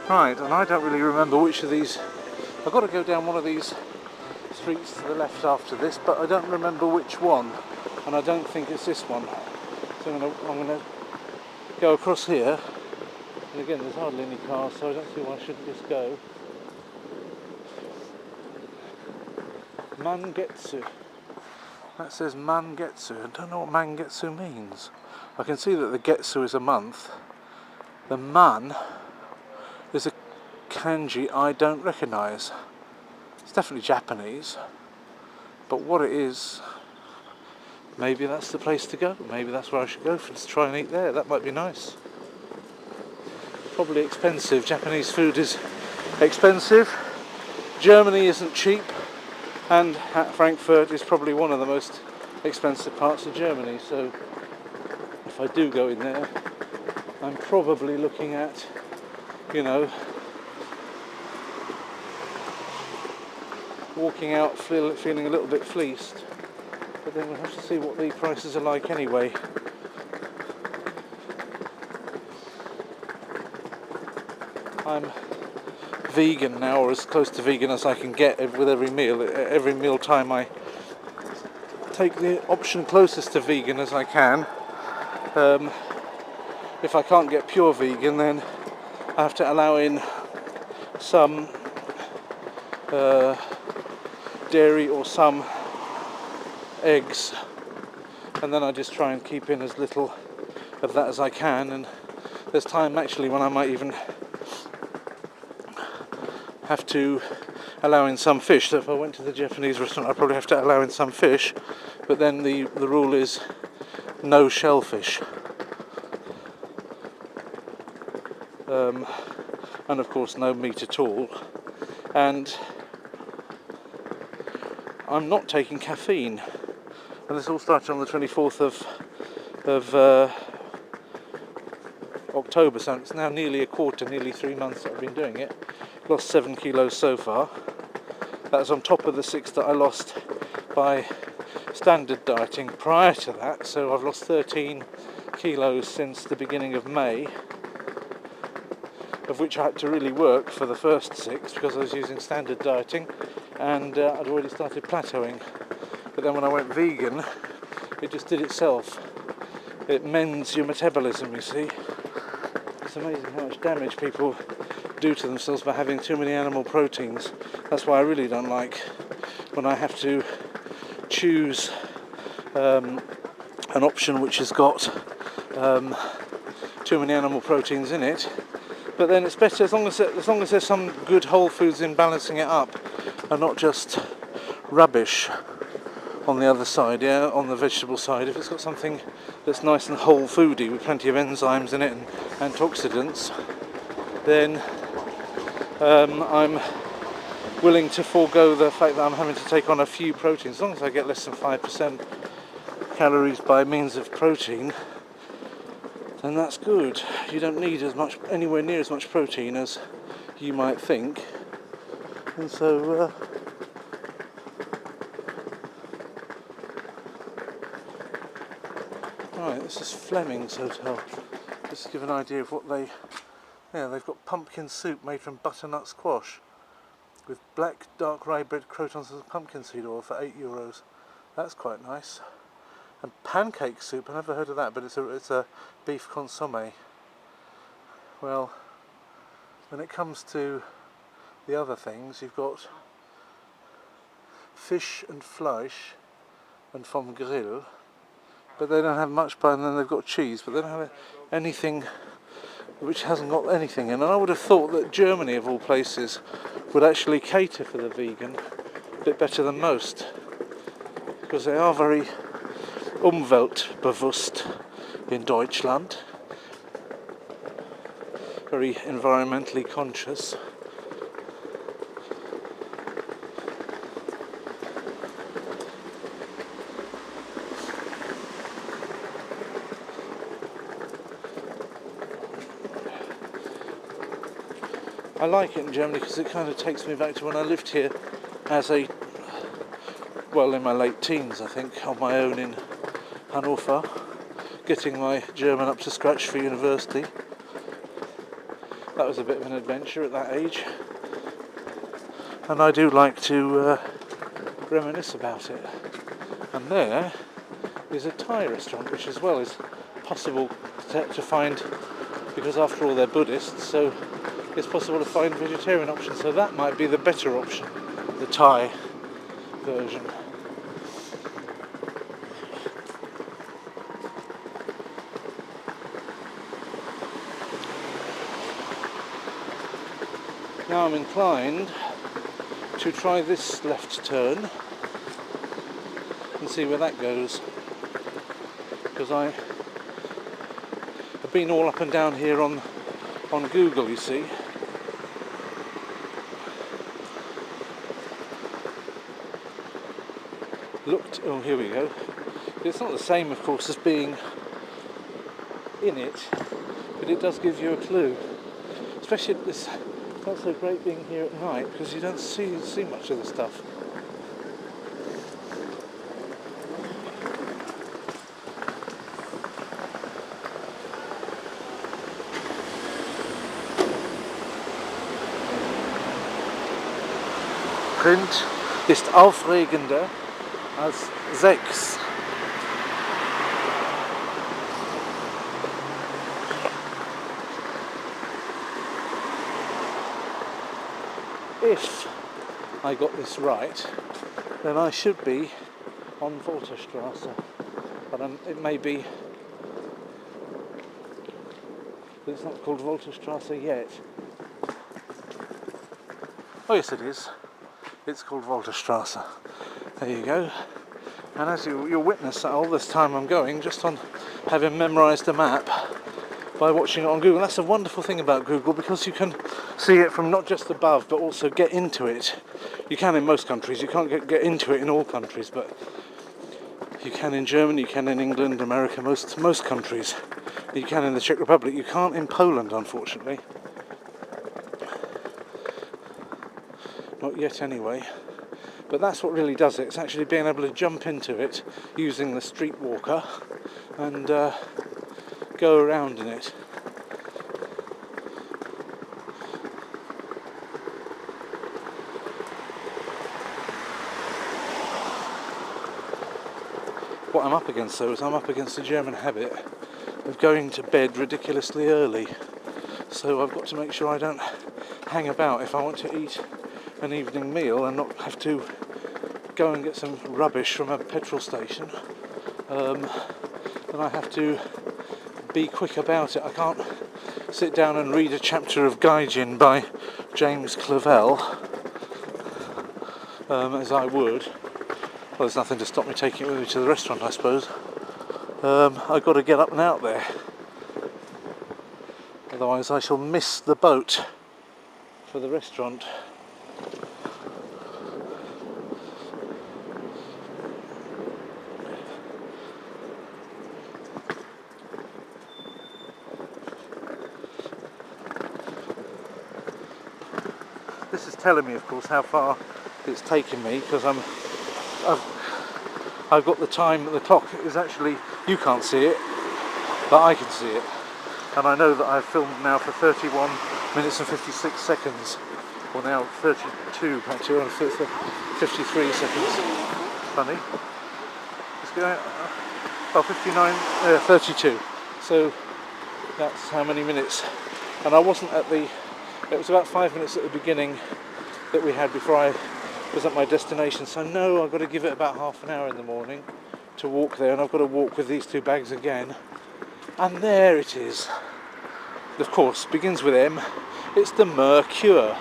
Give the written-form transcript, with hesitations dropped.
Right, and I don't really remember which of these. I've got to go down one of these streets to the left after this, but I don't remember which one, and I don't think it's this one. So I'm going to go across here, and again there's hardly any cars, so I don't see why I shouldn't just go. Mangetsu. That says Mangetsu. I don't know what Mangetsu means. I can see that the Getsu is a month. The Man is a kanji I don't recognise. It's definitely Japanese, but what it is, maybe that's the place to go. Maybe that's where I should go to try and eat there. That might be nice. Probably expensive. Japanese food is expensive. Germany isn't cheap, and Frankfurt is probably one of the most expensive parts of Germany. So if I do go in there, I'm probably looking at, walking out feeling a little bit fleeced. But then we'll have to see what the prices are like anyway. I'm vegan now, or as close to vegan as I can get with every meal. Every meal time I take the option closest to vegan as I can. If I can't get pure vegan, then I have to allow in some dairy or some eggs, and then I just try and keep in as little of that as I can. And there's time actually when I might even have to allow in some fish. So if I went to the Japanese restaurant, I'd probably have to allow in some fish, but then the rule is no shellfish. And of course no meat at all. And I'm not taking caffeine. And this all started on the 24th of October, so it's now nearly nearly 3 months that I've been doing it. Lost 7 kilos so far. That's on top of the 6 that I lost by standard dieting prior to that, so I've lost 13 kilos since the beginning of May, of which I had to really work for the first 6 because I was using standard dieting, and I'd already started plateauing. But then when I went vegan, it just did itself. It mends your metabolism, you see. It's amazing how much damage people do to themselves by having too many animal proteins. That's why I really don't like when I have to choose an option which has got too many animal proteins in it. But then it's better as long as there's some good whole foods in balancing it up, and not just rubbish on the other side, on the vegetable side. If it's got something that's nice and whole foody with plenty of enzymes in it and antioxidants, then I'm willing to forego the fact that I'm having to take on a few proteins. As long as I get less than 5% calories by means of protein, then that's good. You don't need anywhere near as much protein as you might think. And so right, this is Fleming's Hotel. Just to give an idea of what they've got pumpkin soup made from butternut squash with black dark rye bread croutons and pumpkin seed oil for €8. That's quite nice. And pancake soup, I've never heard of that, but it's a beef consommé. Well, when it comes to the other things, you've got fish and Fleisch and vom Grill, but they don't have much by, and then they've got cheese, but they don't have anything which hasn't got anything in. And I would have thought that Germany, of all places, would actually cater for the vegan a bit better than most, because they are very umweltbewusst in Deutschland, very environmentally conscious. I like it in Germany because it kind of takes me back to when I lived here as in my late teens, I think, on my own in Hanover, getting my German up to scratch for university. that was a bit of an adventure at that age. And I do like to reminisce about it. And there is a Thai restaurant, which as well is possible to find, because after all they're Buddhists, so it's possible to find vegetarian options. So that might be the better option, the Thai version. Now I'm inclined to try this left turn and see where that goes, because I have been all up and down here on Google, you see. Oh, here we go. It's not the same, of course, as being in it, but it does give you a clue. Especially this, it's not so great being here at night because you don't see much of the stuff. Print ist aufregender als Sex. If I got this right, then I should be on Volterstrasse, but it may be that it's not called Volterstrasse yet. Oh yes, it is. It's called Volterstrasse. There you go. And as you'll witness that all this time I'm going just on having memorised a map by watching it on Google. That's a wonderful thing about Google, because you can see it from not just above but also get into it. You can in most countries. You can't get into it in all countries, but you can in Germany, you can in England, America, most countries. You can in the Czech Republic. You can't in Poland, unfortunately. Not yet anyway. But that's what really does it. It's actually being able to jump into it using the streetwalker and go around in it. What I'm up against though is I'm up against a German habit of going to bed ridiculously early. So I've got to make sure I don't hang about if I want to eat an evening meal and not have to go and get some rubbish from a petrol station. Then I have to be quick about it. I can't sit down and read a chapter of Gaijin by James Clavell as I would. Well, there's nothing to stop me taking it with me to the restaurant, I suppose. I've got to get up and out there. Otherwise I shall miss the boat for the restaurant. This is telling me, of course, how far it's taken me, because I've got the time. The clock is actually, you can't see it, but I can see it, and I know that I've filmed now for 31 minutes and 56 seconds, or now 32, actually, 53 seconds. Funny. It's going. 32. So that's how many minutes. And I wasn't at the. It was about 5 minutes at the beginning that we had before I was at my destination. So no, I've got to give it about half an hour in the morning to walk there, and I've got to walk with these two bags again. And there it is. Of course, begins with M. It's the Mercure.